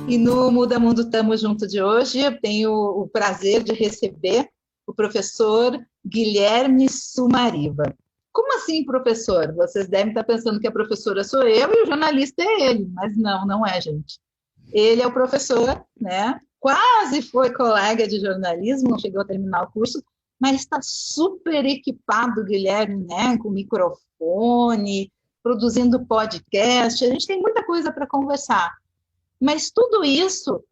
E no Muda Mundo Tamo Junto de hoje, eu tenho o prazer de receber o professor Guilherme Sumariva. Como assim, professor? Vocês devem estar pensando que a professora sou eu e o jornalista é ele, mas não, não é, gente. Ele é o professor, né? Quase foi colega de jornalismo, não chegou a terminar o curso, mas está super equipado, Guilherme, né? Com microfone, produzindo podcast. A gente tem muita coisa para conversar. Mas tudo isso,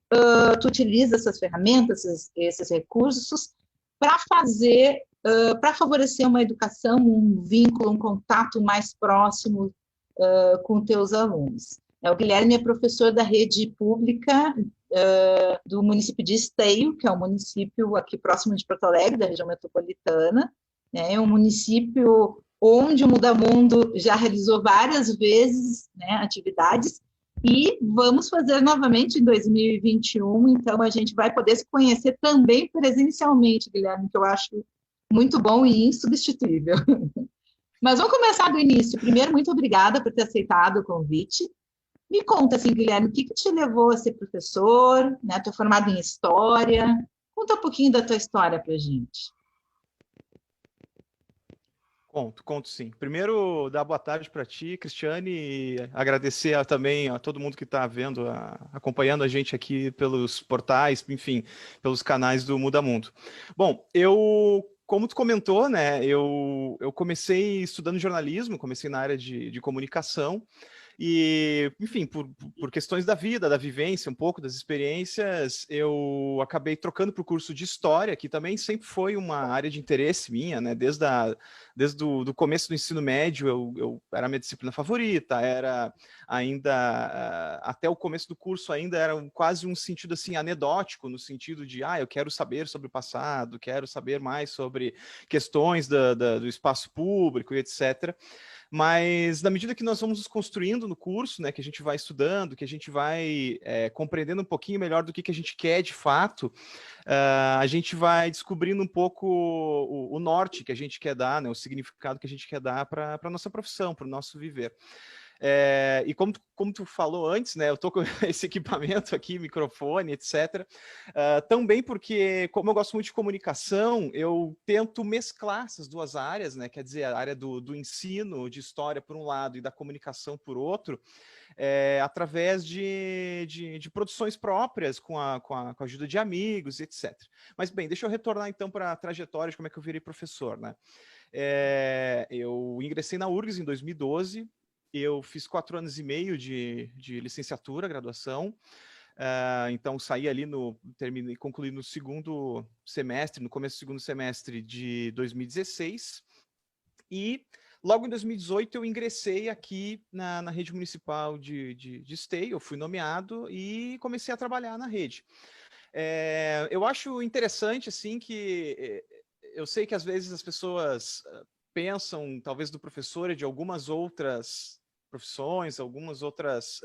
tu utiliza essas ferramentas, esses recursos, para fazer, para favorecer uma educação, um vínculo, um contato mais próximo com teus alunos. O Guilherme é professor da rede pública do município de Esteio, que é um município aqui próximo de Porto Alegre, da região metropolitana. É um município onde o Muda Mundo já realizou várias vezes, né, atividades, e vamos fazer novamente em 2021, então a gente vai poder se conhecer também presencialmente, Guilherme, que eu acho muito bom e insubstituível. Mas vamos começar do início. Primeiro, muito obrigada por ter aceitado o convite. Me conta, assim, Guilherme, o que te levou a ser professor, né? Tu é formado em História. Conta um pouquinho da tua história para a gente. Conto sim. Primeiro, dar boa tarde para ti, Cristiane, e agradecer também a todo mundo que está vendo, acompanhando a gente aqui pelos portais, enfim, pelos canais do Muda Mundo. Bom, como tu comentou, né, eu comecei estudando jornalismo, comecei na área de comunicação, e, enfim, por questões da vida, da vivência, um pouco das experiências, eu acabei trocando para o curso de História, que também sempre foi uma área de interesse minha, né? Desde o começo do ensino médio, eu era a minha disciplina favorita, era ainda, até o começo do curso ainda era quase um sentido assim anedótico, no sentido de, eu quero saber sobre o passado, quero saber mais sobre questões do espaço público e etc., mas na medida que nós vamos nos construindo no curso, né, que a gente vai estudando, que a gente vai compreendendo um pouquinho melhor do que a gente quer de fato, a gente vai descobrindo um pouco o norte que a gente quer dar, né, o significado que a gente quer dar para a nossa profissão, para o nosso viver. E como tu falou antes, né, eu tô com esse equipamento aqui, microfone, etc. Também porque, como eu gosto muito de comunicação, eu tento mesclar essas duas áreas, né, quer dizer, a área do ensino de história por um lado e da comunicação por outro, através de produções próprias, com a ajuda de amigos, etc. Mas bem, deixa eu retornar então para a trajetória de como é que eu virei professor, né? Eu ingressei na URGS em 2012, eu fiz 4 anos e meio de licenciatura, graduação, então saí ali concluí no segundo semestre, no começo do segundo semestre de 2016, e logo em 2018 eu ingressei aqui na rede municipal de Esteio, eu fui nomeado e comecei a trabalhar na rede. Eu acho interessante, assim, que eu sei que às vezes as pessoas pensam, talvez, do professor e de algumas outras profissões, algumas outras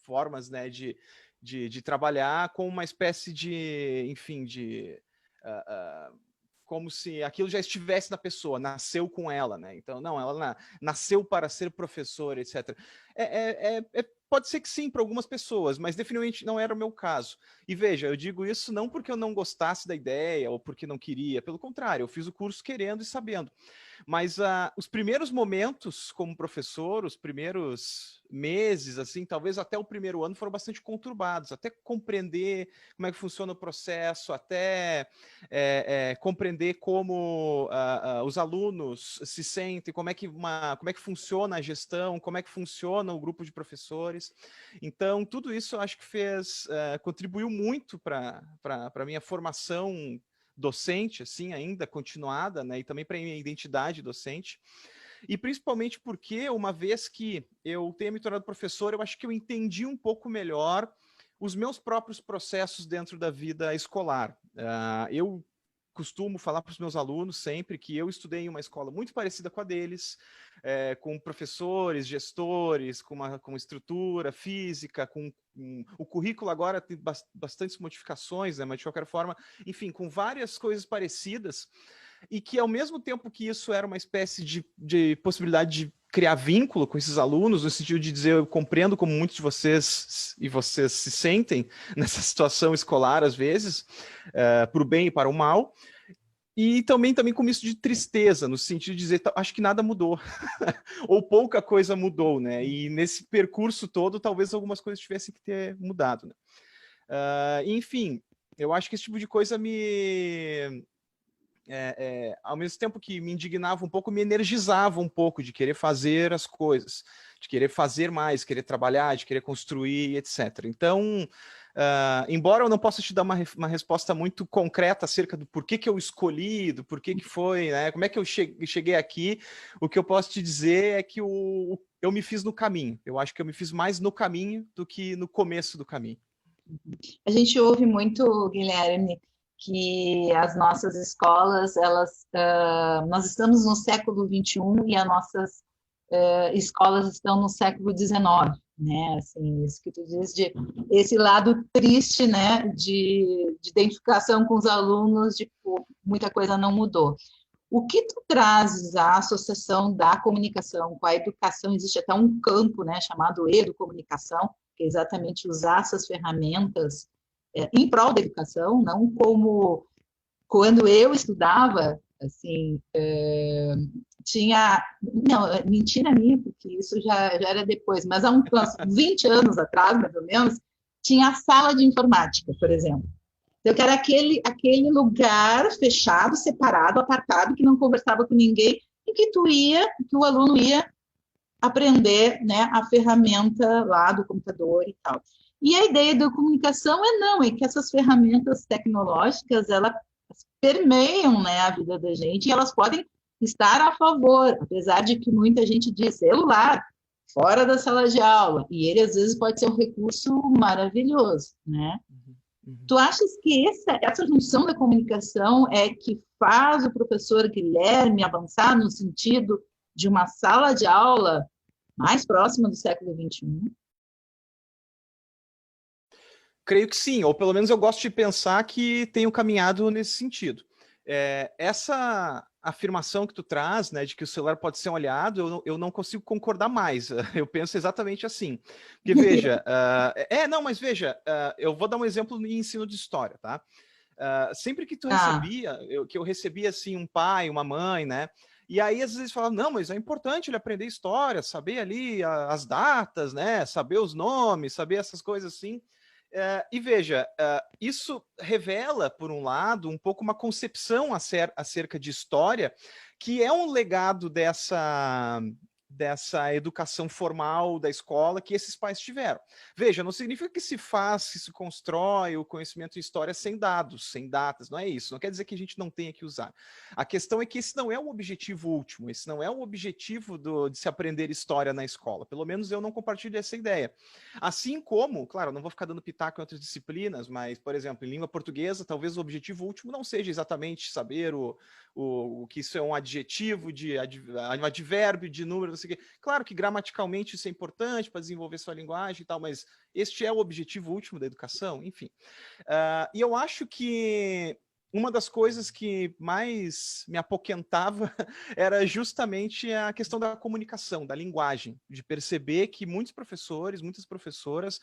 formas, né, de trabalhar com uma espécie de, enfim, como se aquilo já estivesse na pessoa, nasceu com ela, né? Então, não, ela nasceu para ser professora, etc. Pode ser que sim para algumas pessoas, mas definitivamente não era o meu caso. E veja, eu digo isso não porque eu não gostasse da ideia ou porque não queria, pelo contrário, eu fiz o curso querendo e sabendo. Mas os primeiros momentos como professor, os primeiros meses, assim, talvez até o primeiro ano, foram bastante conturbados, até compreender como é que funciona o processo, até compreender como os alunos se sentem, como é que funciona a gestão, como é que funciona o grupo de professores. Então, tudo isso eu acho que contribuiu muito para a minha formação docente, assim, ainda continuada, né, e também para a minha identidade docente, e principalmente porque, uma vez que eu tenha me tornado professor, eu acho que eu entendi um pouco melhor os meus próprios processos dentro da vida escolar. Eu costumo falar para os meus alunos sempre que eu estudei em uma escola muito parecida com a deles, com professores, gestores, com estrutura física, o currículo agora tem bastantes modificações, né, mas de qualquer forma, enfim, com várias coisas parecidas, e que ao mesmo tempo que isso era uma espécie de possibilidade de criar vínculo com esses alunos, no sentido de dizer, eu compreendo como muitos de vocês e vocês se sentem nessa situação escolar, às vezes, para o bem e para o mal, e também com isso de tristeza, no sentido de dizer, acho que nada mudou, ou pouca coisa mudou, né? E nesse percurso todo, talvez algumas coisas tivessem que ter mudado, né? Enfim, eu acho que esse tipo de coisa ao mesmo tempo que me indignava um pouco, me energizava um pouco de querer fazer as coisas, de querer fazer mais, querer trabalhar, de querer construir, etc. Então, embora eu não possa te dar uma resposta muito concreta acerca do porquê que eu escolhi, do porquê que foi, né, como é que eu cheguei aqui, o que eu posso te dizer é que eu me fiz no caminho. Eu acho que eu me fiz mais no caminho do que no começo do caminho. A gente ouve muito, Guilherme, que as nossas escolas, nós estamos no século XXI e as nossas escolas estão no século XIX, né? Assim, isso que tu diz de esse lado triste, né? De identificação com os alunos, de pô, muita coisa não mudou. O que tu trazes à associação da comunicação com a educação? Existe até um campo, né, chamado educomunicação, que é exatamente usar essas ferramentas em prol da educação, não como quando eu estudava, assim, tinha... Não, mentira minha, porque isso já era depois, mas há uns 20 anos atrás, mais ou menos, tinha a sala de informática, por exemplo. Então, que era aquele lugar fechado, separado, apartado, que não conversava com ninguém, e que o aluno ia aprender, né, a ferramenta lá do computador e tal. E a ideia da comunicação é que essas ferramentas tecnológicas, elas permeiam, né, a vida da gente, e elas podem estar a favor, apesar de que muita gente diz celular, fora da sala de aula, e ele às vezes pode ser um recurso maravilhoso, né? Tu achas que essa junção da comunicação é que faz o professor Guilherme avançar no sentido de uma sala de aula mais próxima do século XXI? Creio que sim, ou pelo menos eu gosto de pensar que tenho caminhado nesse sentido. Essa afirmação que tu traz, né, de que o celular pode ser um aliado, eu não consigo concordar mais. Eu penso exatamente assim. Porque, veja, mas veja, eu vou dar um exemplo em ensino de história, tá? Sempre que que eu recebia, assim, um pai, uma mãe, né, e aí às vezes falavam, não, mas é importante ele aprender história, saber ali as datas, né, saber os nomes, saber essas coisas assim. E veja, isso revela, por um lado, um pouco uma concepção acerca de história, que é um legado dessa educação formal da escola que esses pais tiveram. Veja, não significa que se constrói o conhecimento em história sem dados, sem datas, não é isso. Não quer dizer que a gente não tenha que usar. A questão é que esse não é o objetivo último, esse não é o objetivo de se aprender história na escola. Pelo menos eu não compartilho essa ideia. Assim como, claro, não vou ficar dando pitaco em outras disciplinas, mas, por exemplo, em língua portuguesa, talvez o objetivo último não seja exatamente saber o que isso é um adjetivo, um advérbio, de número, não sei o quê. Claro que gramaticalmente isso é importante para desenvolver sua linguagem e tal, mas este é o objetivo último da educação, enfim. E eu acho que uma das coisas que mais me apoquentava era justamente a questão da comunicação, da linguagem, de perceber que muitos professores, muitas professoras,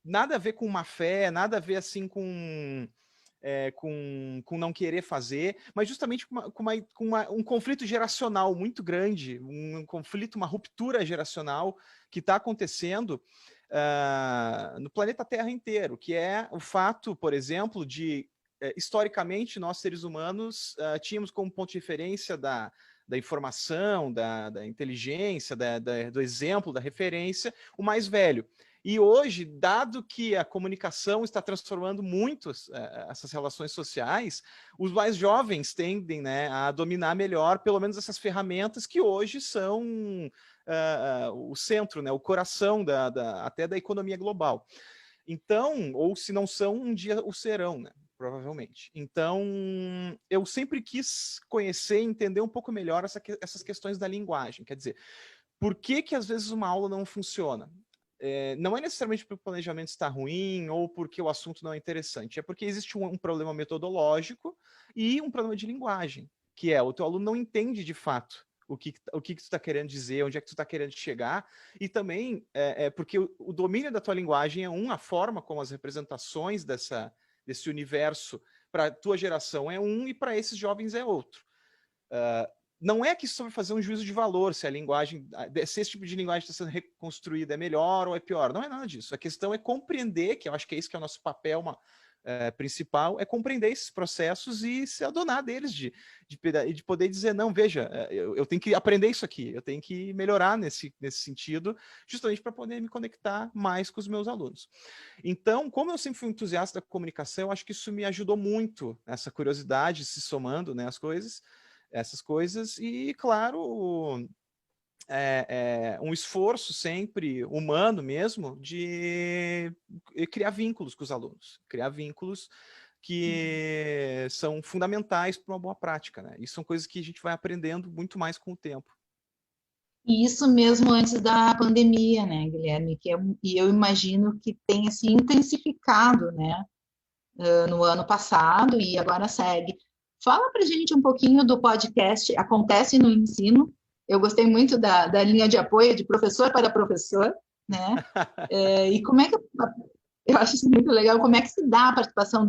nada a ver com má fé, nada a ver assim com não querer fazer, mas justamente com um conflito geracional muito grande, um conflito, uma ruptura geracional que está acontecendo no planeta Terra inteiro, que é o fato, por exemplo, de historicamente nós seres humanos tínhamos como ponto de referência da informação, da inteligência, do exemplo, da referência, o mais velho. E hoje, dado que a comunicação está transformando muito essas relações sociais, os mais jovens tendem, né, a dominar melhor, pelo menos essas ferramentas que hoje são o centro, né, o coração até da economia global. Então, ou se não são, um dia o serão, né? Provavelmente. Então, eu sempre quis conhecer e entender um pouco melhor essas questões da linguagem. Quer dizer, por que às vezes uma aula não funciona? Não é necessariamente porque o planejamento está ruim ou porque o assunto não é interessante, é porque existe um problema metodológico e um problema de linguagem, que é o teu aluno não entende de fato o que tu está querendo dizer, onde é que tu está querendo chegar, e também porque o domínio da tua linguagem é a forma como as representações desse universo para a tua geração é e para esses jovens é outro. Não é que isso vai fazer um juízo de valor, se a linguagem, se esse tipo de linguagem está sendo reconstruída é melhor ou é pior. Não é nada disso. A questão é compreender, que eu acho que é isso que é o nosso papel principal, é compreender esses processos e se adonar deles, de poder dizer, não, veja, eu tenho que aprender isso aqui, eu tenho que melhorar nesse sentido, justamente para poder me conectar mais com os meus alunos. Então, como eu sempre fui entusiasta da comunicação, eu acho que isso me ajudou muito, essa curiosidade se somando, né, essas coisas, e claro, um esforço sempre humano mesmo de criar vínculos com os alunos, criar vínculos que são fundamentais para uma boa prática, né? E são coisas que a gente vai aprendendo muito mais com o tempo. E isso mesmo antes da pandemia, né, Guilherme? E eu imagino que tenha se intensificado, né, no ano passado e agora segue. Fala para gente um pouquinho do podcast Acontece no Ensino. Eu gostei muito da linha de apoio de professor para professor, né? E como é que eu acho isso muito legal? Como é que se dá a participação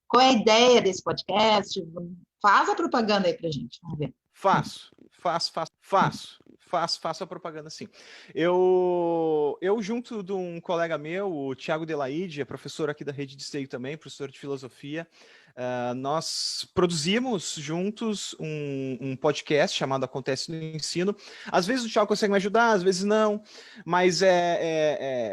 Qual é a ideia desse podcast? Faz a propaganda aí para gente, vamos ver. Faço a propaganda, sim. Eu junto de um colega meu, o Thiago Delaide, é professor aqui da Rede de Esteio também, professor de filosofia, nós produzimos juntos um podcast chamado Acontece no Ensino. Às vezes o Thiago consegue me ajudar, às vezes não, mas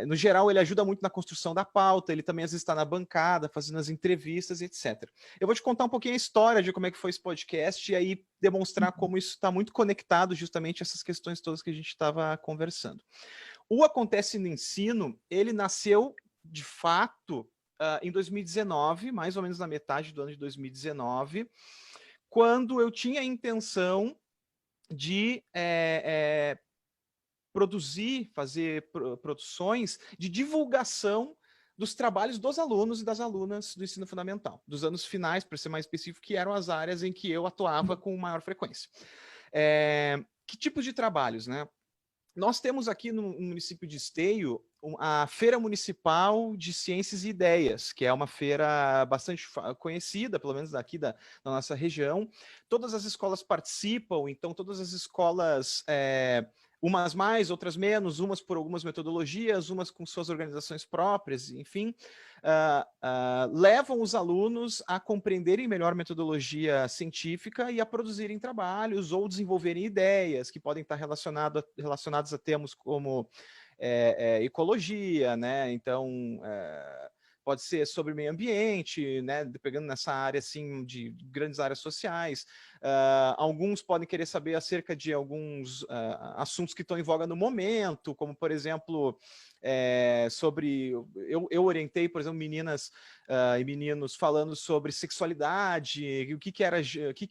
no geral ele ajuda muito na construção da pauta, ele também às vezes está na bancada, fazendo as entrevistas, etc. Eu vou te contar um pouquinho a história de como é que foi esse podcast e aí demonstrar como isso está muito conectado justamente a essas questões todas que a gente estava conversando. O Acontece no Ensino, ele nasceu, de fato, em 2019, mais ou menos na metade do ano de 2019, quando eu tinha a intenção de fazer produções de divulgação dos trabalhos dos alunos e das alunas do ensino fundamental, dos anos finais, para ser mais específico, que eram as áreas em que eu atuava com maior frequência. Que tipos de trabalhos, né? Nós temos aqui no município de Esteio a Feira Municipal de Ciências e Ideias, que é uma feira bastante conhecida, pelo menos daqui da nossa região. Todas as escolas participam, então todas as escolas, umas mais, outras menos, umas por algumas metodologias, umas com suas organizações próprias, enfim, levam os alunos a compreenderem melhor metodologia científica e a produzirem trabalhos ou desenvolverem ideias que podem estar relacionadas a termos como ecologia, né? Então, pode ser sobre meio ambiente, né? Pegando nessa área assim de grandes áreas sociais. Alguns podem querer saber acerca de alguns assuntos que estão em voga no momento, como por exemplo sobre eu orientei, por exemplo, meninas e meninos falando sobre sexualidade, o que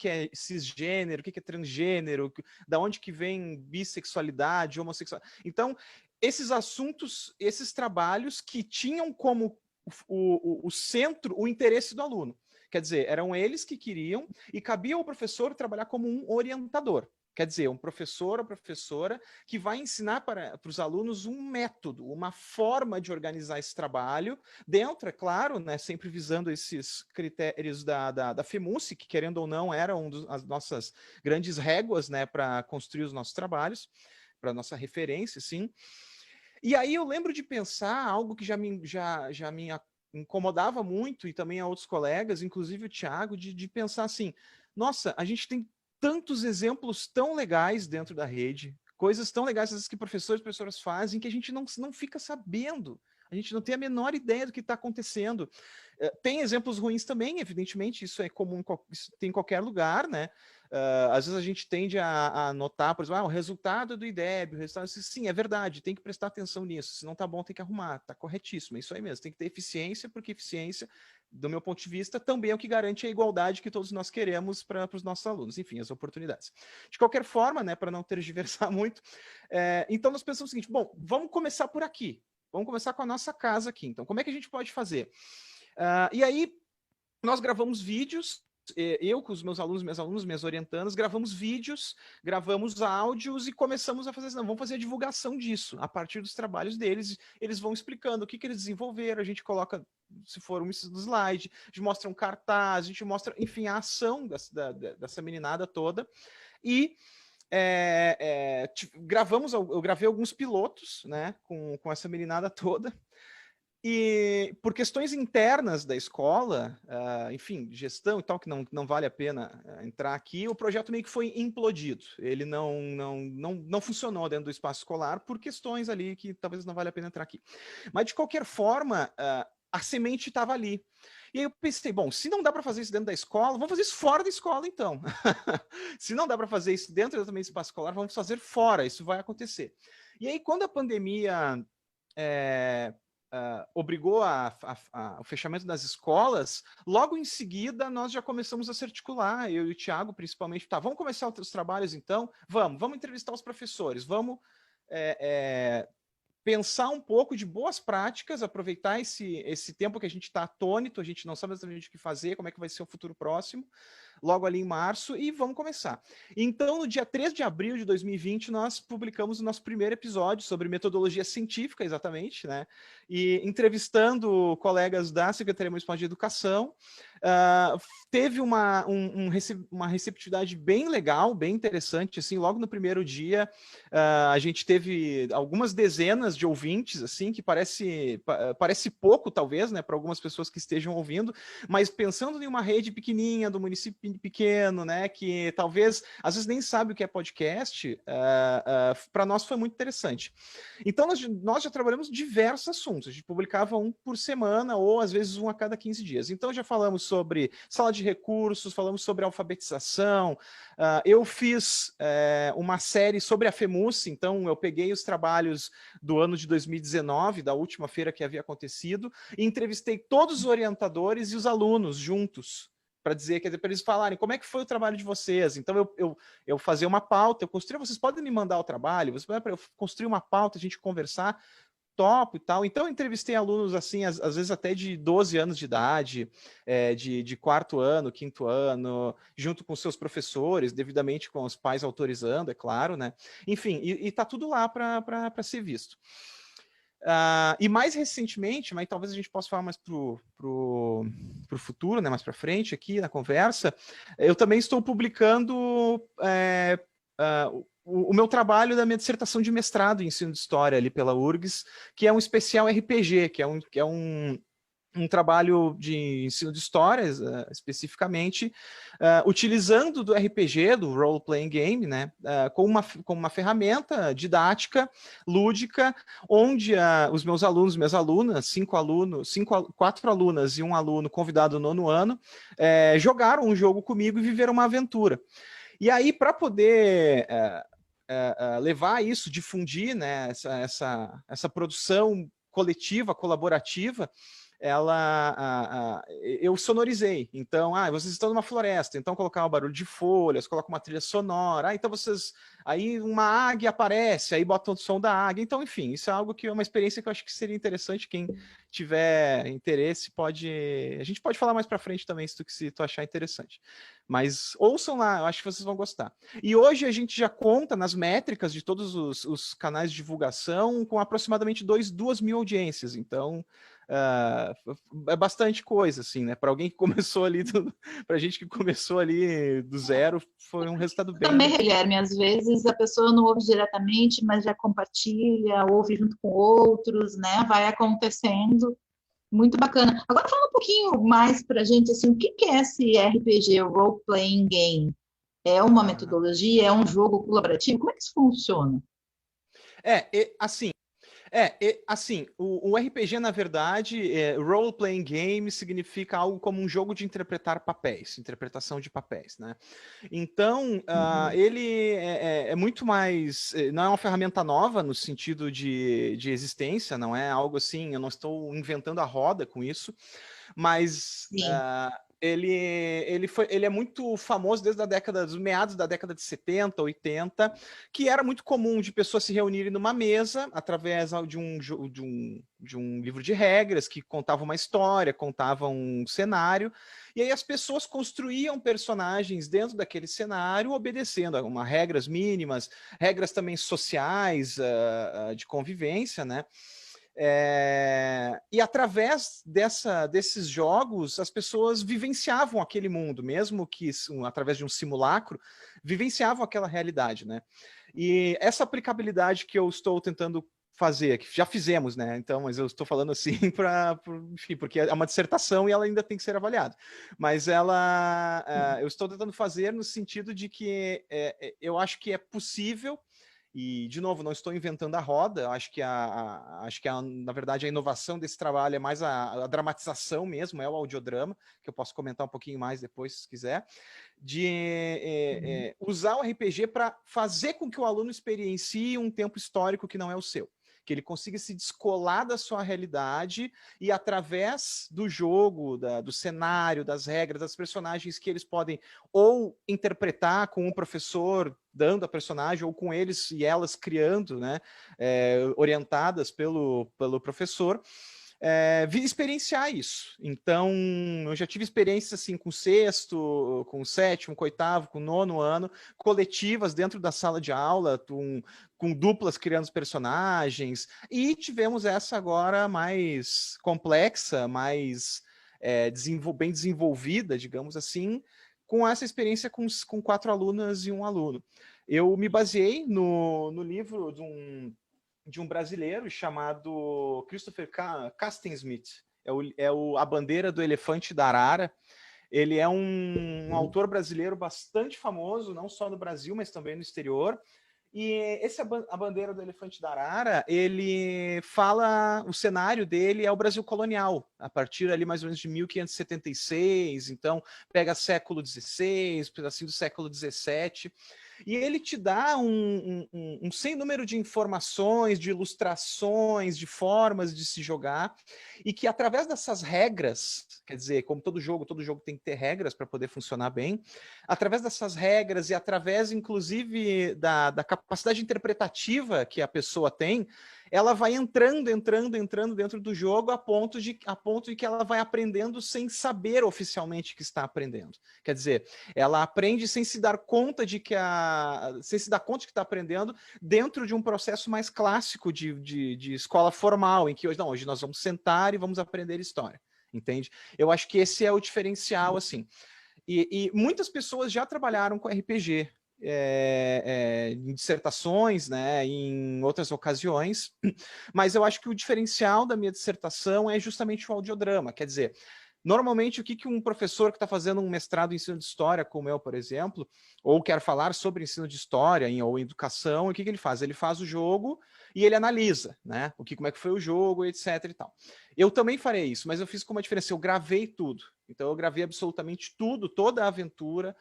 é cisgênero, o que é transgênero, da onde que vem bissexualidade, homossexualidade. Então, esses assuntos, esses trabalhos que tinham como o centro o interesse do aluno. Quer dizer, eram eles que queriam e cabia ao professor trabalhar como um orientador. Quer dizer, um professor ou professora que vai ensinar para os alunos um método, uma forma de organizar esse trabalho, dentro, é claro, né, sempre visando esses critérios da FEMUSE, que querendo ou não eram as nossas grandes réguas, né, para construir os nossos trabalhos, para nossa referência, sim. E aí eu lembro de pensar algo que já me incomodava muito, e também a outros colegas, inclusive o Thiago, de pensar assim, nossa, a gente tem tantos exemplos tão legais dentro da rede, coisas tão legais às vezes, que professores e professoras fazem, que a gente não fica sabendo. A gente não tem a menor ideia do que está acontecendo. Tem exemplos ruins também, evidentemente, isso é comum, isso tem em qualquer lugar, né? Às vezes a gente tende a notar, por exemplo, o resultado do IDEB, o resultado, sim, é verdade, tem que prestar atenção nisso, se não tá bom tem que arrumar, tá corretíssimo, é isso aí mesmo, tem que ter eficiência, porque eficiência, do meu ponto de vista, também é o que garante a igualdade que todos nós queremos para os nossos alunos, enfim, as oportunidades. De qualquer forma, né, para não tergiversar muito, então nós pensamos o seguinte, bom, vamos começar por aqui, vamos começar com a nossa casa aqui, então como é que a gente pode fazer? E aí, nós gravamos vídeos eu com os meus alunos, minhas orientandas, gravamos vídeos, gravamos áudios e começamos a fazer assim, não, vamos fazer a divulgação disso. A partir dos trabalhos deles, eles vão explicando o que eles desenvolveram, a gente coloca, se for um slide, a gente mostra um cartaz, a gente mostra, enfim, a ação dessa meninada toda. E eu gravei alguns pilotos, né, com essa meninada toda. E por questões internas da escola, enfim, gestão e tal, que não vale a pena entrar aqui, o projeto meio que foi implodido. Ele não funcionou dentro do espaço escolar por questões ali que talvez não vale a pena entrar aqui. Mas, de qualquer forma, a semente estava ali. E aí eu pensei, bom, se não dá para fazer isso dentro da escola, vamos fazer isso fora da escola, então. Se não dá para fazer isso dentro também do espaço escolar, vamos fazer fora, isso vai acontecer. E aí, quando a pandemia obrigou o fechamento das escolas, logo em seguida nós já começamos a se articular, eu e o Thiago principalmente, tá, vamos começar os trabalhos então? Vamos entrevistar os professores, vamos pensar um pouco de boas práticas, aproveitar esse tempo que a gente está atônito, a gente não sabe exatamente o que fazer, como é que vai ser o futuro próximo, logo ali em março, e vamos começar. Então, no dia 3 de abril de 2020, nós publicamos o nosso primeiro episódio sobre metodologia científica, exatamente, né? E entrevistando colegas da Secretaria Municipal de Educação, teve uma receptividade bem legal, bem interessante, assim, logo no primeiro dia, a gente teve algumas dezenas de ouvintes, assim, que parece pouco, talvez, né, para algumas pessoas que estejam ouvindo, mas pensando em uma rede pequenininha do município pequeno, né, que talvez, às vezes nem sabe o que é podcast, para nós foi muito interessante. Então, nós já trabalhamos diversos assuntos, a gente publicava um por semana, ou às vezes um a cada 15 dias. Então, já falamos sobre sala de recursos, falamos sobre alfabetização, eu fiz uma série sobre a FEMUS, então eu peguei os trabalhos do ano de 2019, da última feira que havia acontecido, e entrevistei todos os orientadores e os alunos juntos, para dizer, quer dizer, para eles falarem como é que foi o trabalho de vocês. Então eu fazia uma pauta, eu construía, vocês podem me mandar o trabalho, eu construir uma pauta, a gente conversar, topo e tal. Então eu entrevistei alunos assim, às vezes até de 12 anos de idade, de quarto ano, quinto ano, junto com seus professores, devidamente com os pais autorizando, é claro, né? Enfim, e tá tudo lá para ser visto. E mais recentemente, mas talvez a gente possa falar mais pro futuro, né, mais para frente aqui na conversa, eu também estou publicando o meu trabalho da minha dissertação de mestrado em ensino de história ali pela URGS, que é um especial RPG, que é um trabalho de ensino de histórias, especificamente, utilizando do RPG, do Role-Playing Game, né, com uma ferramenta didática, lúdica, onde os meus alunos, minhas alunas, 4 alunas e um aluno convidado no 9º ano, jogaram um jogo comigo e viveram uma aventura. E aí, para poder levar isso, difundir, né, essa produção coletiva, colaborativa, eu sonorizei. Então, vocês estão numa floresta, então colocar o barulho de folhas, coloca uma trilha sonora, então aí uma águia aparece, aí bota o som da águia. Então, enfim, isso é algo que é uma experiência que eu acho que seria interessante. Quem tiver interesse a gente pode falar mais para frente também, se tu achar interessante. Mas ouçam lá, eu acho que vocês vão gostar. E hoje a gente já conta nas métricas de todos os canais de divulgação com aproximadamente 2.000 audiências. Então, é bastante coisa, assim, né? Para alguém que começou ali, para gente que começou ali do zero, foi um resultado bem... Também, Guilherme, às vezes a pessoa não ouve diretamente, mas já compartilha, ouve junto com outros, né? Vai acontecendo. Muito bacana. Agora, fala um pouquinho mais para a gente, assim, o que é esse RPG, Role Playing Game? É uma metodologia? É um jogo colaborativo? Como é que isso funciona? Assim, o RPG, na verdade, role-playing game significa algo como um jogo de interpretar papéis, interpretação de papéis, né? Então, ele é muito mais... Não é uma ferramenta nova no sentido de existência, não é algo assim, eu não estou inventando a roda com isso, mas ele é muito famoso desde a década dos meados da década de 70, 80, que era muito comum de pessoas se reunirem numa mesa através de um livro de regras que contava uma história, contava um cenário, e aí as pessoas construíam personagens dentro daquele cenário, obedecendo a regras mínimas, regras também sociais, de convivência, né? E através desses jogos, as pessoas vivenciavam aquele mundo, mesmo que através de um simulacro, vivenciavam aquela realidade, né? E essa aplicabilidade que eu estou tentando fazer, que já fizemos, né? Então, mas eu estou falando assim enfim, porque é uma dissertação e ela ainda tem que ser avaliada. Mas eu estou tentando fazer no sentido de que eu acho que é possível. E, de novo, não estou inventando a roda, eu acho que, na verdade, a inovação desse trabalho é mais a dramatização mesmo, é o audiodrama, que eu posso comentar um pouquinho mais depois, se quiser, de usar o RPG para fazer com que o aluno experiencie um tempo histórico que não é o seu, que ele consiga se descolar da sua realidade e, através do jogo, do cenário, das regras, das personagens que eles podem ou interpretar com um professor dando a personagem, ou com eles e elas criando, né, orientadas pelo professor, experienciar isso. Então, eu já tive experiências assim com o sexto, com o sétimo, com o oitavo, com o nono ano, coletivas dentro da sala de aula, com duplas criando os personagens, e tivemos essa agora mais complexa, mais bem desenvolvida, digamos assim, com essa experiência com 4 alunas e um aluno. Eu me baseei no livro de um brasileiro chamado Christopher Castensmith, A Bandeira do Elefante da Arara. Ele é um autor brasileiro bastante famoso, não só no Brasil, mas também no exterior. E A Bandeira do Elefante da Arara, ele fala, o cenário dele é o Brasil colonial, a partir ali mais ou menos de 1576, então pega século XVI, pedacinho do século XVII, e ele te dá um sem número de informações, de ilustrações, de formas de se jogar, e que através dessas regras, quer dizer, como todo jogo tem que ter regras para poder funcionar bem, através dessas regras e através, inclusive, da capacidade interpretativa que a pessoa tem, ela vai entrando dentro do jogo a ponto de que ela vai aprendendo sem saber oficialmente que está aprendendo. Quer dizer, ela aprende sem se dar conta de que está aprendendo dentro de um processo mais clássico de escola formal, em que hoje nós vamos sentar e vamos aprender história, entende? Eu acho que esse é o diferencial, assim. E muitas pessoas já trabalharam com RPG, em dissertações, né, em outras ocasiões, mas eu acho que o diferencial da minha dissertação é justamente o audiodrama. Quer dizer, normalmente o que um professor que está fazendo um mestrado em ensino de história, como eu, por exemplo, ou quer falar sobre ensino de história ou educação, o que ele faz? Ele faz o jogo e ele analisa, né, como é que foi o jogo, etc. e tal. Eu também farei isso, mas eu fiz com uma diferença, eu gravei tudo. Então eu gravei absolutamente tudo, toda a aventura.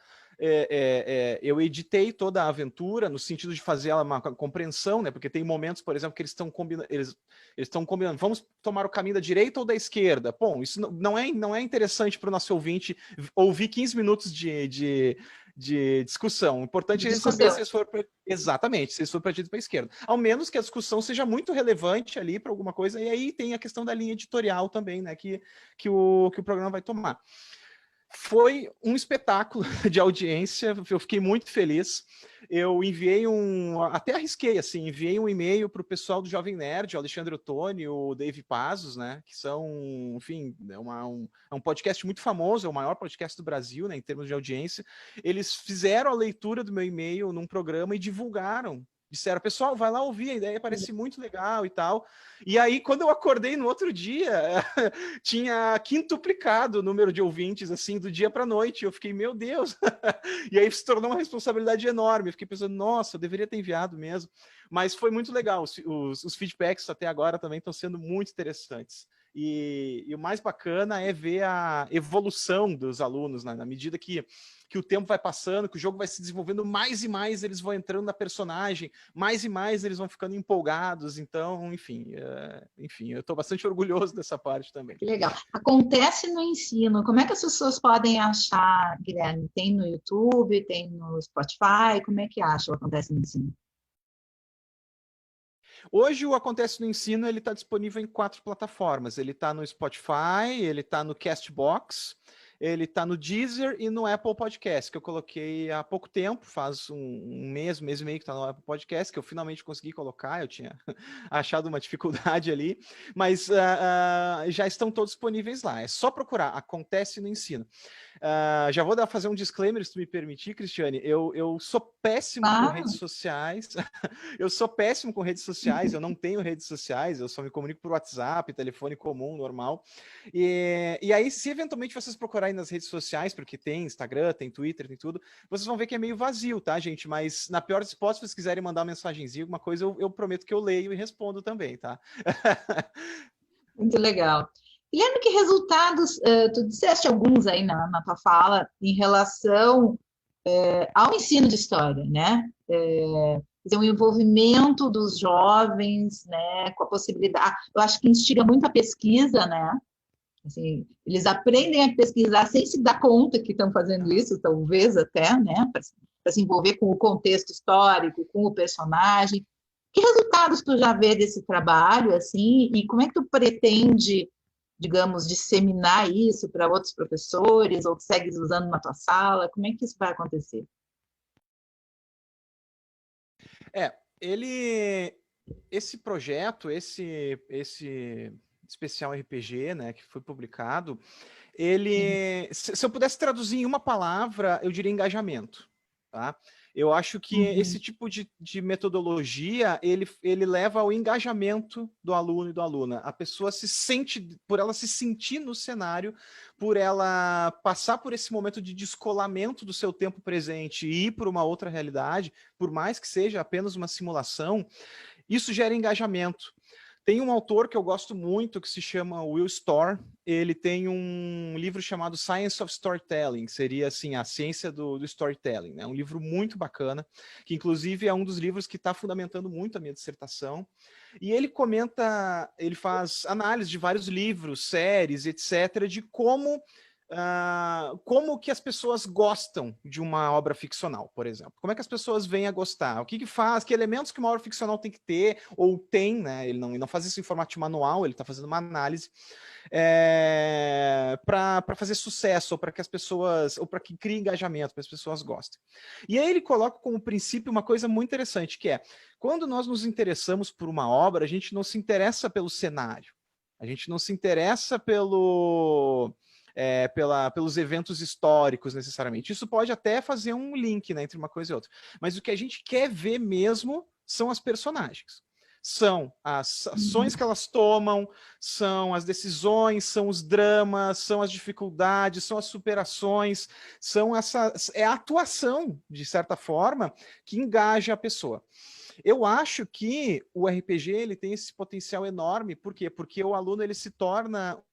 Eu editei toda a aventura no sentido de fazer ela uma compreensão, né? Porque tem momentos, por exemplo, que eles estão combinando, vamos tomar o caminho da direita ou da esquerda? Bom, isso não é interessante para o nosso ouvinte ouvir 15 minutos de discussão. O importante é ele saber se eles for exatamente, se eles for partido para a esquerda. Ao menos que a discussão seja muito relevante ali para alguma coisa, e aí tem a questão da linha editorial também, né? Que o programa vai tomar. Foi um espetáculo de audiência, eu fiquei muito feliz. Eu enviei até arrisquei, assim, enviei um e-mail para o pessoal do Jovem Nerd, o Alexandre Ottoni, o Dave Pazos, né, que são, enfim, é um podcast muito famoso, é o maior podcast do Brasil, né, em termos de audiência. Eles fizeram a leitura do meu e-mail num programa e divulgaram. Disseram, pessoal, vai lá ouvir, a ideia parece muito legal e tal. E aí, quando eu acordei no outro dia, tinha quintuplicado o número de ouvintes, assim, do dia para a noite. Eu fiquei, meu Deus! E aí se tornou uma responsabilidade enorme. Eu fiquei pensando, nossa, eu deveria ter enviado mesmo. Mas foi muito legal. Os feedbacks até agora também estão sendo muito interessantes. E o mais bacana é ver a evolução dos alunos, né? Na medida que o tempo vai passando, que o jogo vai se desenvolvendo, mais e mais eles vão entrando na personagem, mais e mais eles vão ficando empolgados. Então, enfim, eu estou bastante orgulhoso dessa parte também. Que legal. Acontece no ensino. Como é que as pessoas podem achar, Guilherme? Tem no YouTube, tem no Spotify? Como é que acha o Acontece no Ensino? Hoje o Acontece no Ensino ele está disponível em 4 plataformas. Ele está no Spotify, ele está no Castbox, ele está no Deezer e no Apple Podcast, que eu coloquei há pouco tempo, faz um mês e meio que está no Apple Podcast, que eu finalmente consegui colocar, eu tinha achado uma dificuldade ali, mas já estão todos disponíveis lá. É só procurar Acontece no Ensino. Já vou fazer um disclaimer, se tu me permitir, Cristiane. Eu sou péssimo com redes sociais. Eu sou péssimo com redes sociais, eu não tenho redes sociais, eu só me comunico por WhatsApp, telefone comum, normal. E aí, se eventualmente vocês procurarem nas redes sociais, porque tem Instagram, tem Twitter, tem tudo, vocês vão ver que é meio vazio, tá, gente? Mas na pior das hipóteses, se vocês quiserem mandar uma mensagenzinha, alguma coisa, eu prometo que eu leio e respondo também, tá? Muito legal. Guilherme, que resultados, tu disseste alguns aí na tua fala, em relação ao ensino de história, né? Quer dizer, o envolvimento dos jovens, né, com a possibilidade, eu acho que instiga muito a pesquisa, né? Assim, eles aprendem a pesquisar sem se dar conta que estão fazendo isso, talvez até, né, para se envolver com o contexto histórico, com o personagem. Que resultados tu já vê desse trabalho, assim, e como é que tu pretende, digamos, disseminar isso para outros professores, ou segues usando na tua sala? Como é que isso vai acontecer? Esse projeto, esse especial RPG, né, que foi publicado, se eu pudesse traduzir em uma palavra, eu diria engajamento, tá? Eu acho que esse tipo de metodologia, ele leva ao engajamento do aluno e da aluna. A pessoa se sente, por ela se sentir no cenário, por ela passar por esse momento de descolamento do seu tempo presente e ir para uma outra realidade, por mais que seja apenas uma simulação, isso gera engajamento. Tem um autor que eu gosto muito, que se chama Will Storr. Ele tem um livro chamado Science of Storytelling, seria assim, a ciência do storytelling, né? Um livro muito bacana, que inclusive é um dos livros que está fundamentando muito a minha dissertação. E ele comenta, ele faz análise de vários livros, séries, etc., de como que as pessoas gostam de uma obra ficcional, por exemplo. Como é que as pessoas vêm a gostar? O que faz? Que elementos que uma obra ficcional tem que ter, ou tem, né? Ele não faz isso em formato de manual, ele está fazendo uma análise para fazer sucesso, ou para que as pessoas, ou para que crie engajamento, para as pessoas gostem. E aí ele coloca como princípio uma coisa muito interessante, que é, quando nós nos interessamos por uma obra, a gente não se interessa pelo cenário, a gente não se interessa pelos eventos históricos, necessariamente. Isso pode até fazer um link, né, entre uma coisa e outra. Mas o que a gente quer ver mesmo são as personagens. São as ações que elas tomam, são as decisões, são os dramas, são as dificuldades, são as superações, é a atuação, de certa forma, que engaja a pessoa. Eu acho que o RPG ele tem esse potencial enorme. Por quê? Porque o aluno ele se torna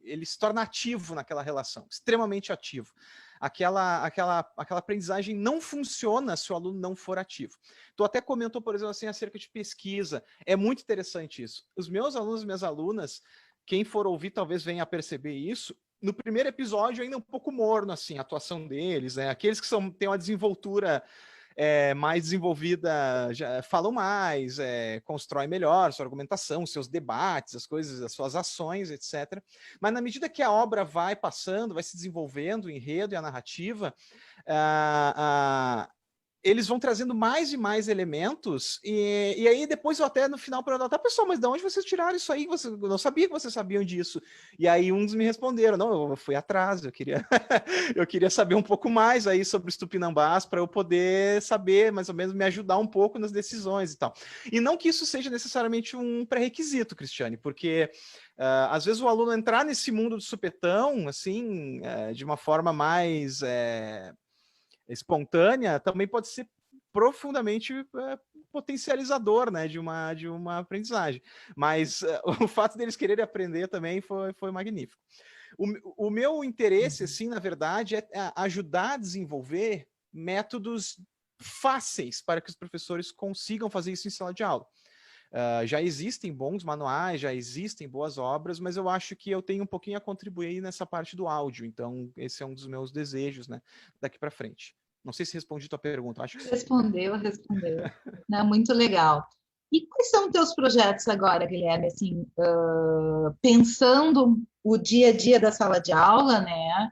ele se torna ativo naquela relação, extremamente ativo. Aquela aprendizagem não funciona se o aluno não for ativo. Tu até comentou, por exemplo, assim, acerca de pesquisa. É muito interessante isso. Os meus alunos e minhas alunas, quem for ouvir talvez venha a perceber isso, no primeiro episódio ainda é um pouco morno, assim, a atuação deles, né? Aqueles que têm uma desenvoltura mais desenvolvida, já falam mais, constroem melhor sua argumentação, seus debates, as coisas, as suas ações, etc. Mas na medida que a obra vai passando, vai se desenvolvendo, o enredo e a narrativa, eles vão trazendo mais e mais elementos, e aí depois eu até no final perguntar, pessoal, mas de onde vocês tiraram isso aí? Eu não sabia que vocês sabiam disso. E aí uns me responderam, não, eu fui atrás, eu queria eu queria saber um pouco mais aí sobre os tupinambás para eu poder saber, mais ou menos, me ajudar um pouco nas decisões e tal. E não que isso seja necessariamente um pré-requisito, Cristiane, porque às vezes o aluno entrar nesse mundo do supetão, assim, de uma forma mais espontânea, também pode ser profundamente potencializador, né, de uma aprendizagem. Mas o fato deles quererem aprender também foi magnífico. O meu interesse, assim, na verdade, é ajudar a desenvolver métodos fáceis para que os professores consigam fazer isso em sala de aula. Já existem bons manuais, já existem boas obras, mas eu acho que eu tenho um pouquinho a contribuir nessa parte do áudio, então esse é um dos meus desejos, né, daqui para frente. Não sei se respondi tua pergunta, acho que sim. Respondeu. Não, muito legal. E quais são os teus projetos agora, Guilherme? Assim, pensando o dia a dia da sala de aula, né?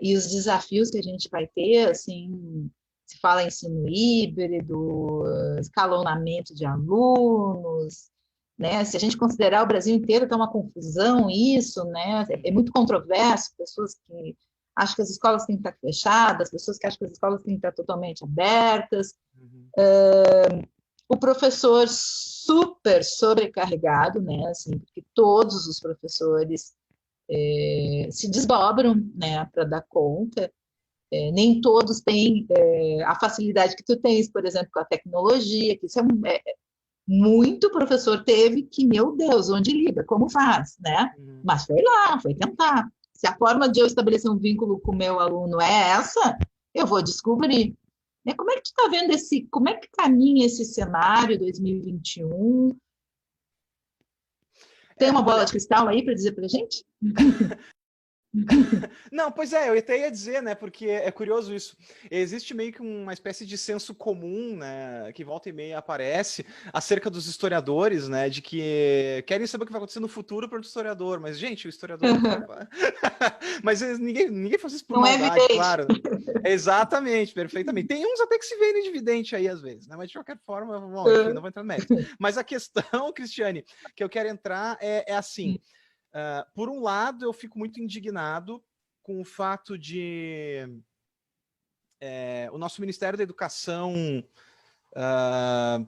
E os desafios que a gente vai ter, assim, se fala em ensino híbrido, escalonamento de alunos, né? Se a gente considerar o Brasil inteiro, está uma confusão isso, né? É muito controverso, pessoas que acham que as escolas têm que estar fechadas, pessoas que acham que as escolas têm que estar totalmente abertas. Uhum. O professor super sobrecarregado, né? Assim, porque todos os professores se desdobram, né, para dar conta. Nem todos têm a facilidade que tu tens, por exemplo, com a tecnologia, que isso muito professor teve que, meu Deus, onde liga, como faz, né? Uhum. Mas foi lá, foi tentar. Se a forma de eu estabelecer um vínculo com o meu aluno é essa, eu vou descobrir. Como é que tu está vendo como é que caminha esse cenário 2021? Tem uma bola de cristal aí para dizer para a gente? Não, pois é, eu até ia dizer, né, porque é curioso isso. Existe meio que uma espécie de senso comum, né, que volta e meia aparece acerca dos historiadores, né, de que querem saber o que vai acontecer no futuro para o historiador, mas, gente, o historiador... mas ninguém faz isso por maldade, É claro. Exatamente, perfeitamente. Tem uns até que se veem de evidente aí, às vezes, né, mas de qualquer forma, bom, enfim, não vou entrar no mérito. Mas a questão, Cristiane, que eu quero entrar é assim... por um lado, eu fico muito indignado com o fato de o nosso Ministério da Educação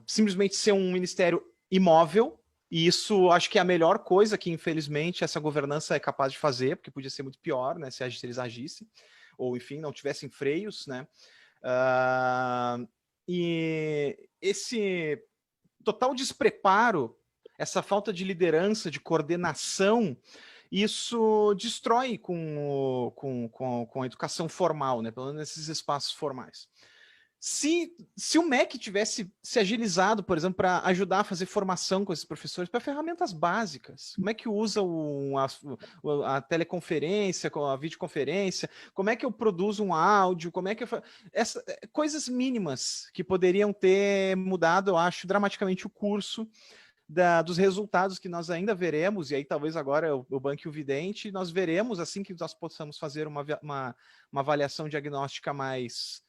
simplesmente ser um ministério imóvel, e isso acho que é a melhor coisa que, infelizmente, essa governança é capaz de fazer, porque podia ser muito pior, né, se eles agissem, ou, enfim, não tivessem freios, né? E esse total despreparo, essa falta de liderança, de coordenação, isso destrói com a educação formal, né? Pelo menos nesses espaços formais. Se o MEC tivesse se agilizado, por exemplo, para ajudar a fazer formação com esses professores, para ferramentas básicas, como é que usa a teleconferência, a videoconferência, como é que eu produzo um áudio, como é que eu faço... coisas mínimas que poderiam ter mudado, eu acho, dramaticamente o curso dos resultados que nós ainda veremos, e aí talvez agora eu banque o vidente, nós veremos assim que nós possamos fazer uma avaliação diagnóstica mais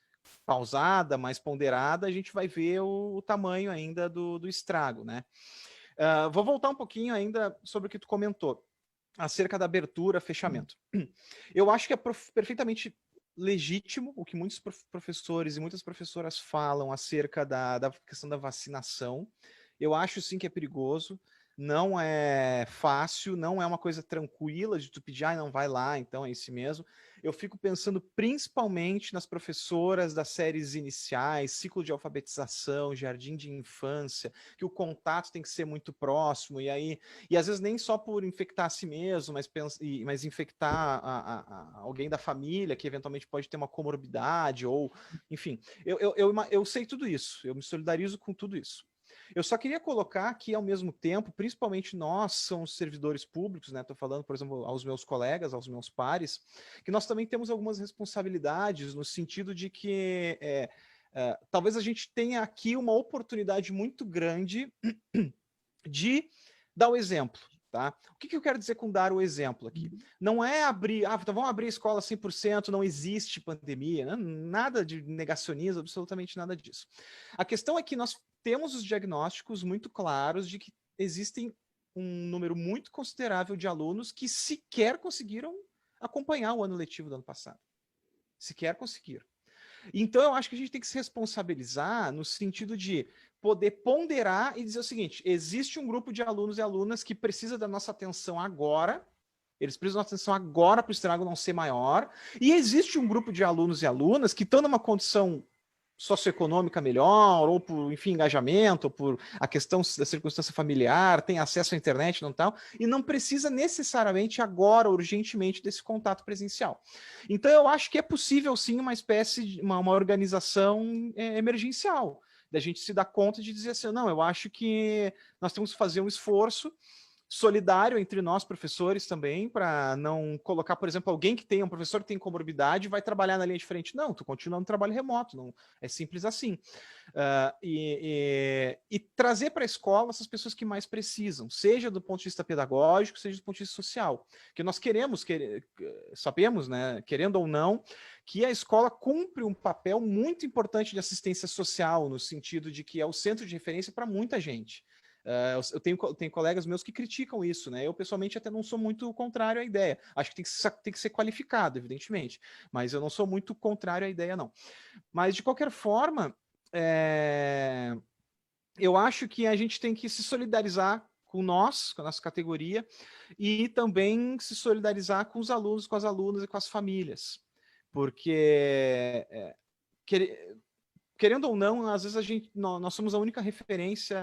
pausada, mais ponderada, a gente vai ver o tamanho ainda do estrago, né? Vou voltar um pouquinho ainda sobre o que tu comentou, acerca da abertura, fechamento. Eu acho que é perfeitamente legítimo o que muitos professores e muitas professoras falam acerca da questão da vacinação. Eu acho sim que é perigoso, não é fácil, não é uma coisa tranquila de tu pedir, não vai lá, então é isso mesmo. Eu fico pensando principalmente nas professoras das séries iniciais, ciclo de alfabetização, jardim de infância, que o contato tem que ser muito próximo, e às vezes nem só por infectar a si mesmo, mas infectar alguém da família, que eventualmente pode ter uma comorbidade, ou, enfim, eu sei tudo isso, eu me solidarizo com tudo isso. Eu só queria colocar que, ao mesmo tempo, principalmente nós, somos servidores públicos, né? Estou falando, por exemplo, aos meus colegas, aos meus pares, que nós também temos algumas responsabilidades no sentido de que talvez a gente tenha aqui uma oportunidade muito grande de dar o exemplo. Tá? O que eu quero dizer com dar o exemplo aqui? Não é abrir, então vamos abrir a escola 100%, não existe pandemia, né? Nada de negacionismo, absolutamente nada disso. A questão é que nós temos os diagnósticos muito claros de que existem um número muito considerável de alunos que sequer conseguiram acompanhar o ano letivo do ano passado. Sequer conseguiram. Então, eu acho que a gente tem que se responsabilizar no sentido de poder ponderar e dizer o seguinte, existe um grupo de alunos e alunas que precisa da nossa atenção agora, eles precisam da nossa atenção agora para o estrago não ser maior, e existe um grupo de alunos e alunas que estão numa condição socioeconômica melhor, ou por, enfim, engajamento, ou por a questão da circunstância familiar, tem acesso à internet, não tal, e não precisa necessariamente agora, urgentemente, desse contato presencial. Então, eu acho que é possível, sim, uma espécie de uma organização emergencial, da gente se dar conta de dizer assim, não, eu acho que nós temos que fazer um esforço solidário entre nós, professores, também, para não colocar, por exemplo, alguém que tem, um professor que tem comorbidade vai trabalhar na linha de frente. Não, tu continua no trabalho remoto, não é simples assim. E trazer para a escola essas pessoas que mais precisam, seja do ponto de vista pedagógico, seja do ponto de vista social. Que nós sabemos, né, querendo ou não, que a escola cumpre um papel muito importante de assistência social, no sentido de que é o centro de referência para muita gente. Eu tenho colegas meus que criticam isso, né? Eu, pessoalmente, até não sou muito contrário à ideia. Acho que tem que ser qualificado, evidentemente. Mas eu não sou muito contrário à ideia, não. Mas, de qualquer forma, eu acho que a gente tem que se solidarizar com nós, com a nossa categoria, e também se solidarizar com os alunos, com as alunas e com as famílias. Porque, querendo ou não, às vezes nós somos a única referência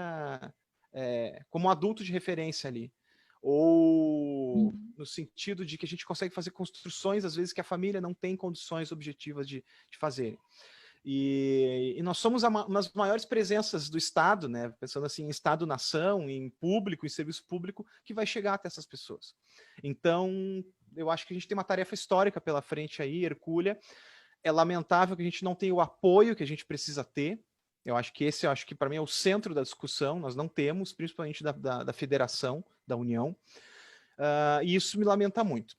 como adulto de referência ali. Ou no sentido de que a gente consegue fazer construções, às vezes, que a família não tem condições objetivas de fazer. E nós somos uma das maiores presenças do Estado, né? Pensando assim em Estado-nação, em público, em serviço público, que vai chegar até essas pessoas. Então, eu acho que a gente tem uma tarefa histórica pela frente aí, hercúlea. É lamentável que a gente não tenha o apoio que a gente precisa ter. Eu acho que para mim é o centro da discussão. Nós não temos, principalmente da federação, da União. E isso me lamenta muito.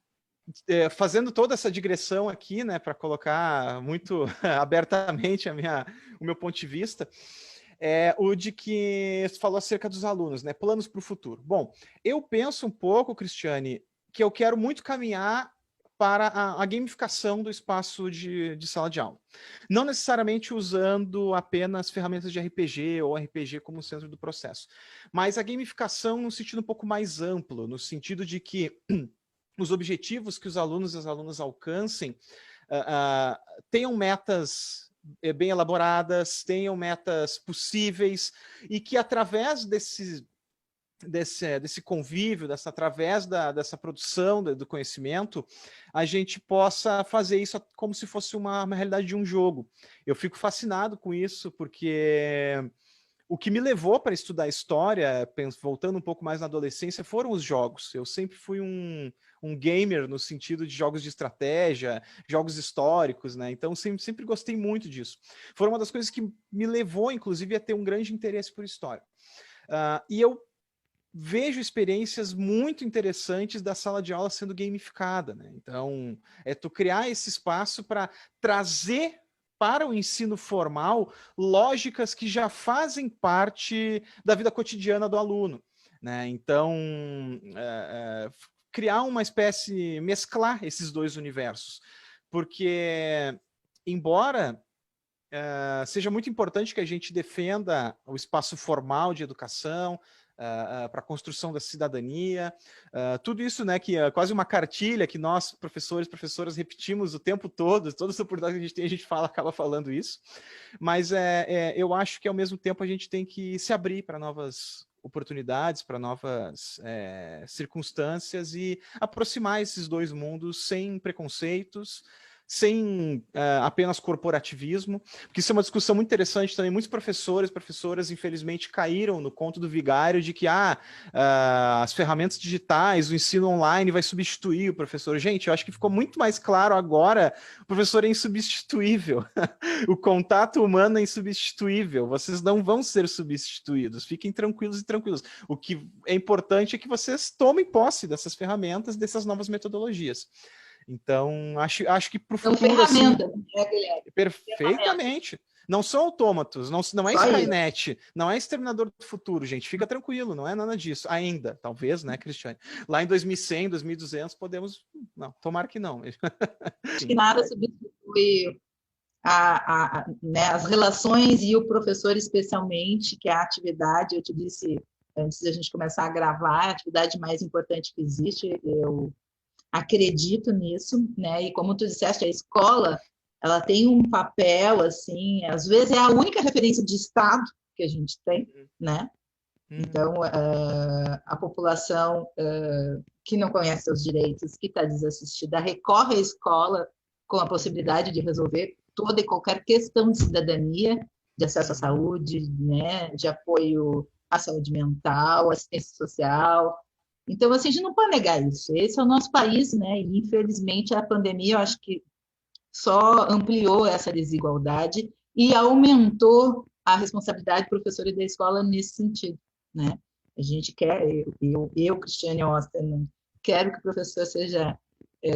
Fazendo toda essa digressão aqui, né, para colocar muito abertamente o meu ponto de vista, o de que você falou acerca dos alunos, né, planos para o futuro. Bom, eu penso um pouco, Cristiane, que eu quero muito caminhar para a gamificação do espaço de sala de aula. Não necessariamente usando apenas ferramentas de RPG ou RPG como centro do processo, mas a gamificação no sentido um pouco mais amplo, no sentido de que os objetivos que os alunos e as alunas alcancem tenham metas bem elaboradas, tenham metas possíveis, e que através desse convívio, através dessa produção do conhecimento, a gente possa fazer isso como se fosse uma realidade de um jogo. Eu fico fascinado com isso, porque o que me levou para estudar história, voltando um pouco mais na adolescência, foram os jogos. Eu sempre fui um gamer no sentido de jogos de estratégia, jogos históricos, né? Então sempre gostei muito disso. Foi uma das coisas que me levou, inclusive, a ter um grande interesse por história. E eu vejo experiências muito interessantes da sala de aula sendo gamificada, né? Então, tu criar esse espaço para trazer para o ensino formal lógicas que já fazem parte da vida cotidiana do aluno, né? Então, criar uma espécie, mesclar esses dois universos, porque, embora seja muito importante que a gente defenda o espaço formal de educação, para a construção da cidadania, tudo isso, né, que é quase uma cartilha que nós, professores e professoras, repetimos o tempo todo, toda essa oportunidade que a gente tem, a gente acaba falando isso, mas eu acho que ao mesmo tempo a gente tem que se abrir para novas oportunidades, para novas circunstâncias e aproximar esses dois mundos sem preconceitos, sem apenas corporativismo, porque isso é uma discussão muito interessante também. Muitos professores, professoras, infelizmente, caíram no conto do vigário de que as ferramentas digitais, o ensino online vai substituir o professor. Gente, eu acho que ficou muito mais claro agora, o professor é insubstituível, o contato humano é insubstituível, vocês não vão ser substituídos, fiquem tranquilos e tranquilos. O que é importante é que vocês tomem posse dessas ferramentas, dessas novas metodologias. Então, acho que para o futuro... ferramenta, assim, né, Guilherme? Perfeitamente. Não são autômatos, não é Só Skynet, isso. Não é Exterminador do Futuro, gente. Fica tranquilo, não é nada disso. Ainda, talvez, né, Cristiane? Lá em 2100, 2200, podemos... Não, tomara que não. Acho que nada substitui né, as relações e o professor especialmente, que é a atividade, eu te disse antes da gente começar a gravar, a atividade mais importante que existe, eu acredito nisso, né? E como tu disseste, a escola ela tem um papel, assim, às vezes é a única referência de Estado que a gente tem, né? Então, a população que não conhece seus direitos, que está desassistida, recorre à escola com a possibilidade de resolver toda e qualquer questão de cidadania, de acesso à saúde, né, de apoio à saúde mental, assistência social. Então, assim, a gente não pode negar isso. Esse é o nosso país, né? E, infelizmente, a pandemia, eu acho que só ampliou essa desigualdade e aumentou a responsabilidade do professor e da escola nesse sentido, né? A gente quer, Cristiane Oster, quero que o professor seja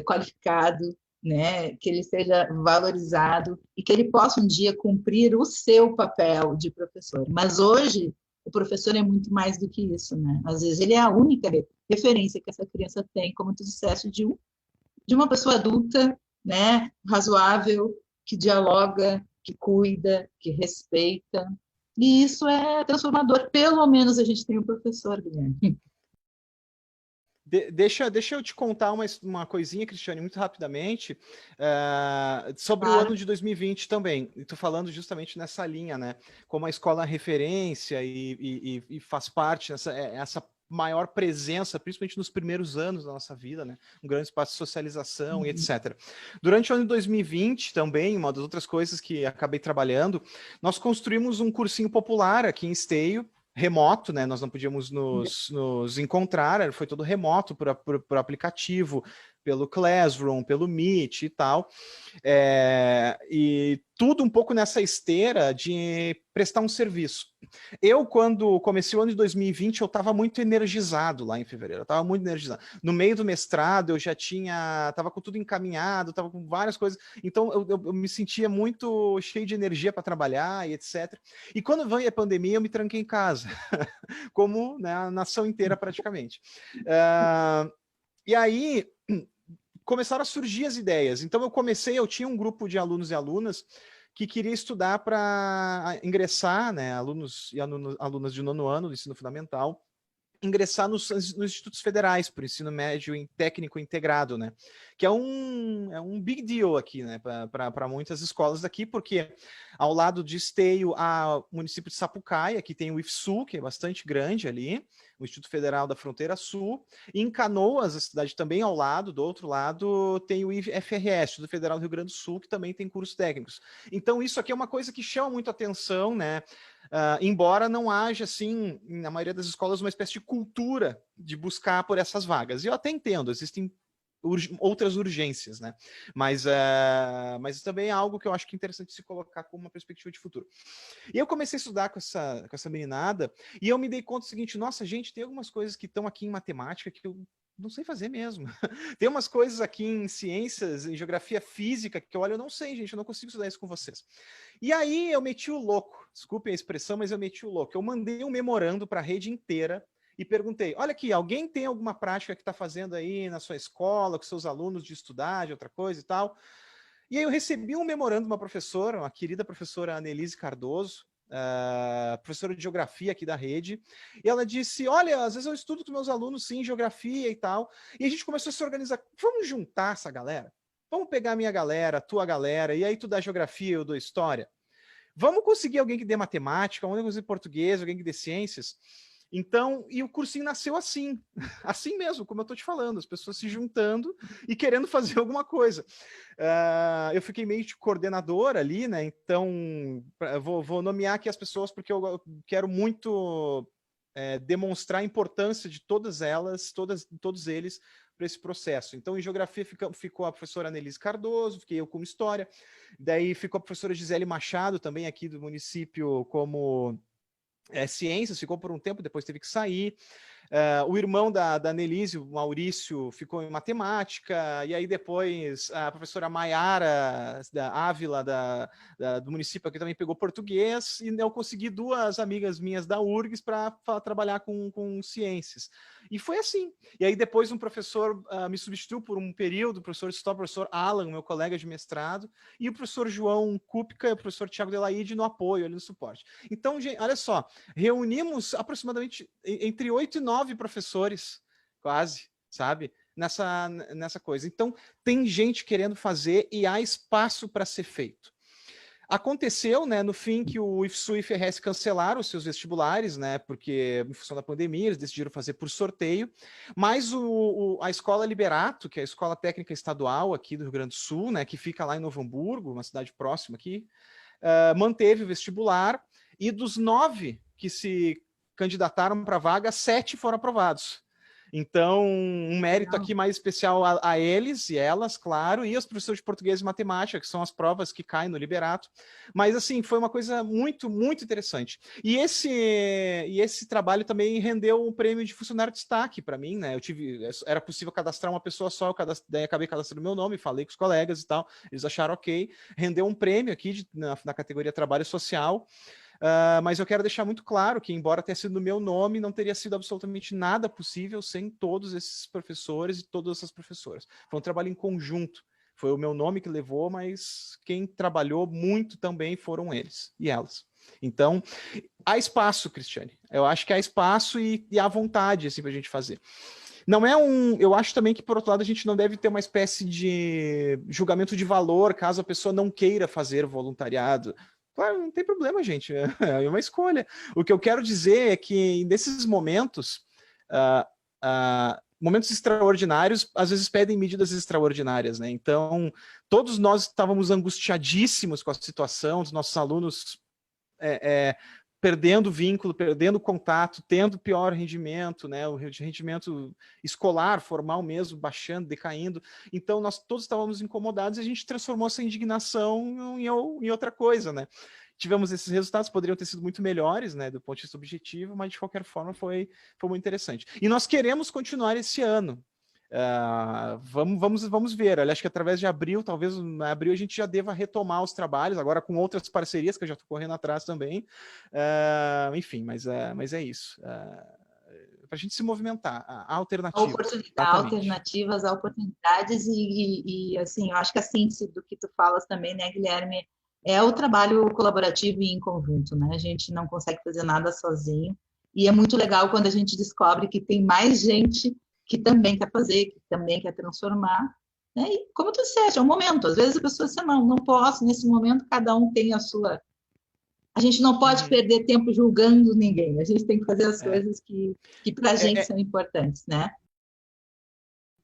qualificado, né? Que ele seja valorizado e que ele possa um dia cumprir o seu papel de professor. Mas hoje o professor é muito mais do que isso, né? Às vezes ele é a única referência que essa criança tem, como tu disseste, de uma pessoa adulta, né, razoável, que dialoga, que cuida, que respeita. E isso é transformador. Pelo menos a gente tem um professor, Guilherme. Deixa eu te contar uma coisinha, Cristiane, muito rapidamente, sobre o Claro. ano de 2020 também. Estou falando justamente nessa linha, né? Como a escola é referência e faz parte essa maior presença, principalmente nos primeiros anos da nossa vida, né? Um grande espaço de socialização e etc. Durante o ano de 2020 também, uma das outras coisas que acabei trabalhando, nós construímos um cursinho popular aqui em Esteio, remoto, né? Nós não podíamos nos encontrar, foi todo remoto por aplicativo, pelo Classroom, pelo Meet e tal. E tudo um pouco nessa esteira de prestar um serviço. Eu, quando comecei o ano de 2020, eu estava muito energizado lá em fevereiro, eu estava muito energizado. No meio do mestrado, eu já estava com tudo encaminhado, estava com várias coisas, então eu me sentia muito cheio de energia para trabalhar e etc. E quando veio a pandemia, eu me tranquei em casa, como, né, a nação inteira praticamente. E aí começaram a surgir as ideias. Então eu tinha um grupo de alunos e alunas que queria estudar para ingressar, né, alunos e alunas de 9º ano do ensino fundamental, ingressar nos institutos federais para o ensino médio em técnico integrado, né? Que é um big deal aqui, né? Para muitas escolas daqui, porque ao lado de Esteio há o município de Sapucaia, que tem o IFSU, que é bastante grande ali, o Instituto Federal da Fronteira Sul, e em Canoas, a cidade também ao lado, do outro lado, tem o IFRS, Instituto Federal do Rio Grande do Sul, que também tem cursos técnicos. Então isso aqui é uma coisa que chama muito atenção, né? Embora não haja, assim, na maioria das escolas, uma espécie de cultura de buscar por essas vagas. E eu até entendo, existem outras urgências, né? Mas também é algo que eu acho que é interessante se colocar como uma perspectiva de futuro. E eu comecei a estudar com essa meninada, e eu me dei conta do seguinte: nossa, gente, tem algumas coisas que estão aqui em matemática que eu não sei fazer mesmo. Tem umas coisas aqui em ciências, em geografia física, que eu não sei, gente, eu não consigo estudar isso com vocês. E aí eu meti o louco, desculpem a expressão, mas eu meti o louco. Eu mandei um memorando para a rede inteira e perguntei: olha aqui, alguém tem alguma prática que está fazendo aí na sua escola, com seus alunos de estudar, de outra coisa e tal? E aí eu recebi um memorando de uma professora, uma querida professora Annelise Cardoso, professora de geografia aqui da rede, e ela disse: olha, às vezes eu estudo com meus alunos, sim, geografia e tal, e a gente começou a se organizar, vamos juntar essa galera? Vamos pegar a minha galera, a tua galera, e aí tu dá geografia, eu dou história. Vamos conseguir alguém que dê matemática, alguém que dê português, alguém que dê ciências? Então, e o cursinho nasceu assim, assim mesmo, como eu estou te falando, as pessoas se juntando e querendo fazer alguma coisa. Eu fiquei meio de coordenador ali, né? Então, vou nomear aqui as pessoas porque eu quero muito demonstrar a importância de todas elas, todos eles, para esse processo. Então, em geografia ficou a professora Annelise Cardoso, fiquei eu como história, daí ficou a professora Gisele Machado, também aqui do município, como ciências, ficou por um tempo, depois teve que sair. O irmão da Annelise, o Maurício, ficou em matemática, e aí depois a professora Maiara da Ávila, do município aqui, também pegou português, e eu consegui 2 amigas minhas da URGS para trabalhar com ciências. E foi assim. E aí depois um professor me substituiu por um período, o professor Alan, meu colega de mestrado, e o professor João Kupka e o professor Tiago Delaide no apoio, ali no suporte. Então, gente, olha só, reunimos aproximadamente entre 8 e 9 professores, quase, sabe? nessa coisa. Então, tem gente querendo fazer e há espaço para ser feito. Aconteceu, né, no fim, que o IFSU e o IFRS cancelaram os seus vestibulares, né, porque, em função da pandemia, eles decidiram fazer por sorteio, mas a Escola Liberato, que é a Escola Técnica Estadual aqui do Rio Grande do Sul, né, que fica lá em Novo Hamburgo, uma cidade próxima aqui, manteve o vestibular, e dos 9 que se candidataram para a vaga, 7 foram aprovados. Então, um mérito aqui mais especial a eles e elas, claro, e aos professores de português e matemática, que são as provas que caem no Liberato. Mas, assim, foi uma coisa muito, muito interessante. E esse trabalho também rendeu um prêmio de funcionário de destaque para mim, né? Era possível cadastrar uma pessoa só, daí acabei cadastrando meu nome, falei com os colegas e tal, eles acharam ok. Rendeu um prêmio aqui na categoria Trabalho Social. Mas eu quero deixar muito claro que, embora tenha sido no meu nome, não teria sido absolutamente nada possível sem todos esses professores e todas essas professoras. Foi um trabalho em conjunto. Foi o meu nome que levou, mas quem trabalhou muito também foram eles e elas. Então, há espaço, Cristiane. Eu acho que há espaço e há vontade assim, para a gente fazer. Não é eu acho também que, por outro lado, a gente não deve ter uma espécie de julgamento de valor caso a pessoa não queira fazer voluntariado. Claro, não tem problema, gente. É uma escolha. O que eu quero dizer é que nesses momentos, momentos extraordinários, às vezes pedem medidas extraordinárias, né? Então, todos nós estávamos angustiadíssimos com a situação dos nossos alunos perdendo vínculo, perdendo contato, tendo pior rendimento, né? O rendimento escolar, formal mesmo, baixando, decaindo. Então, nós todos estávamos incomodados e a gente transformou essa indignação em outra coisa, né? Tivemos esses resultados, poderiam ter sido muito melhores, né, do ponto de vista objetivo, mas de qualquer forma foi muito interessante. E nós queremos continuar esse ano. Vamos ver. Olha, acho que através de abril, talvez em abril a gente já deva retomar os trabalhos, agora com outras parcerias que eu já estou correndo atrás também. Enfim, mas é isso. Para a gente se movimentar, alternativas, oportunidades e assim, eu acho que a síntese do que tu falas também, né, Guilherme, é o trabalho colaborativo e em conjunto, né? A gente não consegue fazer nada sozinho e é muito legal quando a gente descobre que tem mais gente que também quer fazer, que também quer transformar, né? E como tu disseste, é um momento. Às vezes a pessoa diz, não posso, nesse momento cada um tem a sua... A gente não pode perder tempo julgando ninguém, a gente tem que fazer as coisas que para a gente são importantes, né?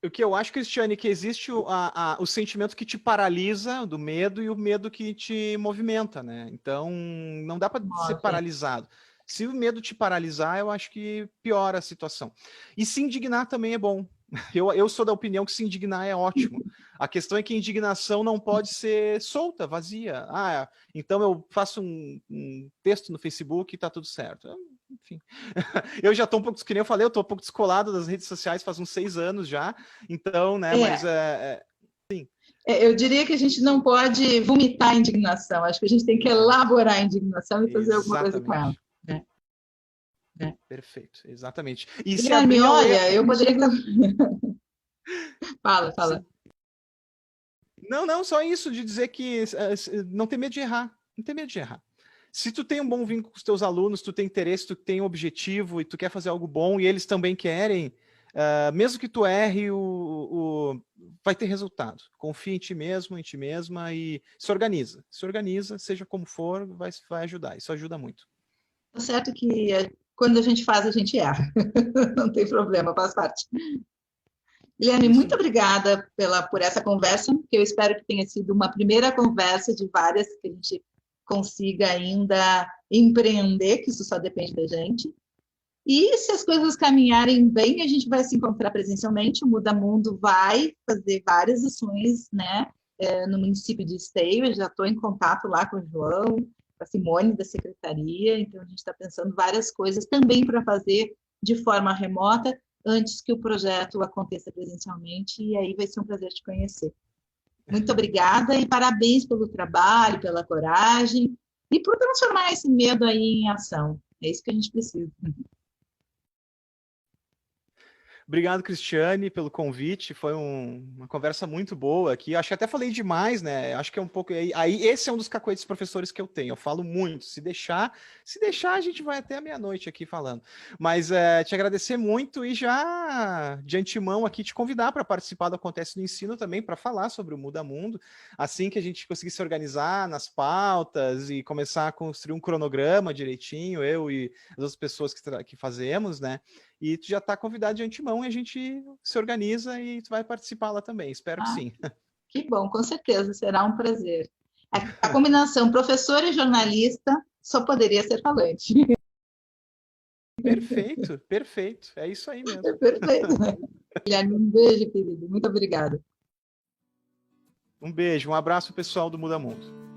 O que eu acho, Cristiane, que existe o sentimento que te paralisa, do medo, e o medo que te movimenta, né? Então, não dá para ser paralisado. Se o medo te paralisar, eu acho que piora a situação. E se indignar também é bom. Eu sou da opinião que se indignar é ótimo. A questão é que a indignação não pode ser solta, vazia. Então eu faço um texto no Facebook e está tudo certo. Enfim, eu já estou um pouco, que nem eu falei, eu estou um pouco descolado das redes sociais faz uns 6 anos já. Então, né, mas sim. Eu diria que a gente não pode vomitar a indignação. Acho que a gente tem que elaborar a indignação e fazer alguma coisa com ela. Perfeito, exatamente. E Guilherme, olha, eu poderia... Fala. Sim. Não, só isso de dizer que não tem medo de errar. Não tem medo de errar. Se tu tem um bom vínculo com os teus alunos, tu tem interesse, tu tem um objetivo e tu quer fazer algo bom e eles também querem, mesmo que tu erre, vai ter resultado. Confia em ti mesmo, em ti mesma e se organiza. Se organiza, seja como for, vai ajudar. Isso ajuda muito. Tá certo que quando a gente faz, a gente erra. Não tem problema, faz parte. Guilherme, muito obrigada por essa conversa, que eu espero que tenha sido uma primeira conversa de várias que a gente consiga ainda empreender, que isso só depende da gente. E se as coisas caminharem bem, a gente vai se encontrar presencialmente, o Muda Mundo vai fazer várias ações, né, no município de Esteio, eu já estou em contato lá com o João, com a Simone da secretaria, então a gente está pensando várias coisas também para fazer de forma remota, antes que o projeto aconteça presencialmente, e aí vai ser um prazer te conhecer. Muito obrigada e parabéns pelo trabalho, pela coragem e por transformar esse medo aí em ação. É isso que a gente precisa. Obrigado, Cristiane, pelo convite. Foi uma conversa muito boa aqui. Acho que até falei demais, né? Acho que é um pouco. Aí, esse é um dos cacoetes professores que eu tenho. Eu falo muito. Se deixar, a gente vai até a meia-noite aqui falando. Mas te agradecer muito e já de antemão aqui te convidar para participar do Acontece no Ensino também, para falar sobre o Muda Mundo. Assim que a gente conseguir se organizar nas pautas e começar a construir um cronograma direitinho, eu e as outras pessoas que fazemos, né? E tu já está convidado de antemão e a gente se organiza e tu vai participar lá também. Espero que sim. Que bom, com certeza, será um prazer. A combinação professor e jornalista só poderia ser falante. Perfeito, perfeito. É isso aí mesmo. Perfeito. Guilherme, um beijo, querido. Muito obrigada. Um beijo, um abraço pessoal do Muda Mundo.